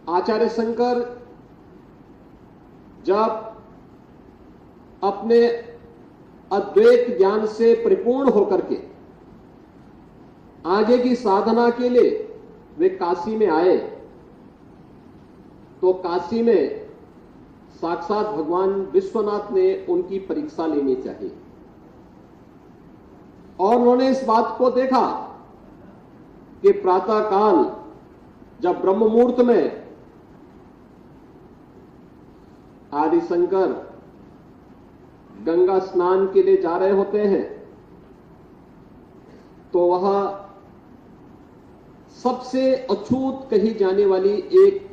आचार्य शंकर जब अपने अद्वैत ज्ञान से परिपूर्ण होकर के आगे की साधना के लिए वे काशी में आए, तो काशी में साक्षात भगवान विश्वनाथ ने उनकी परीक्षा लेनी चाहिए और उन्होंने इस बात को देखा कि प्रातःकाल जब ब्रह्म मुहूर्त में आदि शंकर गंगा स्नान के लिए जा रहे होते हैं, तो वह सबसे अछूत कही जाने वाली एक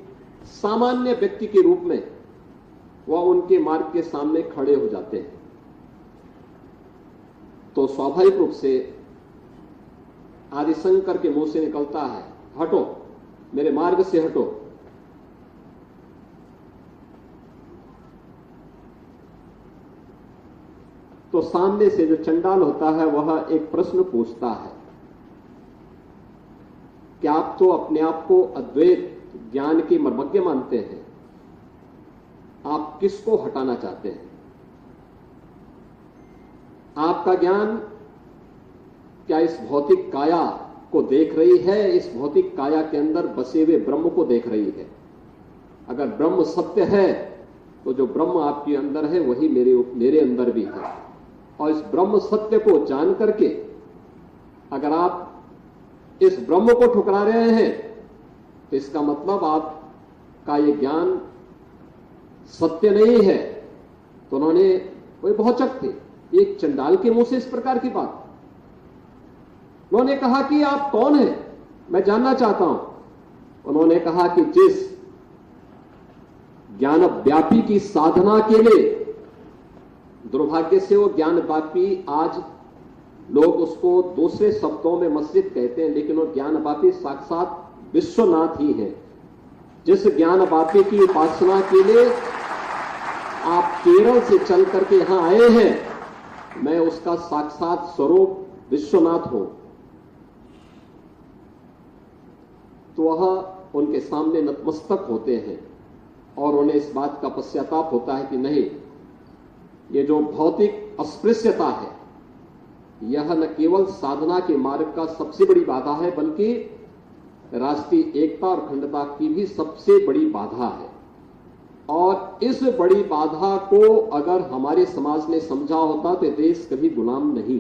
सामान्य व्यक्ति के रूप में वह उनके मार्ग के सामने खड़े हो जाते हैं। तो स्वाभाविक रूप से आदि शंकर के मुंह से निकलता है, हटो, मेरे मार्ग से हटो। तो सामने से जो चंडाल होता है वह एक प्रश्न पूछता है कि आप तो अपने आप को अद्वैत ज्ञान के मर्मज्ञ मानते हैं, आप किसको हटाना चाहते हैं? आपका ज्ञान क्या इस भौतिक काया को देख रही है, इस भौतिक काया के अंदर बसे हुए ब्रह्म को देख रही है? अगर ब्रह्म सत्य है तो जो ब्रह्म आपके अंदर है वही मेरे अंदर भी है, और इस ब्रह्म सत्य को जान करके अगर आप इस ब्रह्म को ठुकरा रहे हैं तो इसका मतलब आपका ये ज्ञान सत्य नहीं है। तो उन्होंने, कोई भौचक थे, एक चंडाल के मुंह से इस प्रकार की बात। उन्होंने कहा कि आप कौन हैं, मैं जानना चाहता हूं। उन्होंने कहा कि जिस ज्ञान व्यापी की साधना के लिए, दुर्भाग्य से वो ज्ञान व्यापी आज लोग उसको दूसरे शब्दों में मस्जिद कहते हैं, लेकिन वो ज्ञान व्यापी साक्षात विश्वनाथ ही है। जिस ज्ञान व्यापी की उपासना के लिए आप केरल से चल करके यहां आए हैं, मैं उसका साक्षात स्वरूप विश्वनाथ हूं। तो वह उनके सामने नतमस्तक होते हैं और उन्हें इस बात का पश्चाताप होता है कि नहीं, ये जो भौतिक अस्पृश्यता है यह न केवल साधना के मार्ग का सबसे बड़ी बाधा है, बल्कि राष्ट्रीय एकता और अखंडता की भी सबसे बड़ी बाधा है। और इस बड़ी बाधा को अगर हमारे समाज ने समझा होता तो देश कभी गुलाम नहीं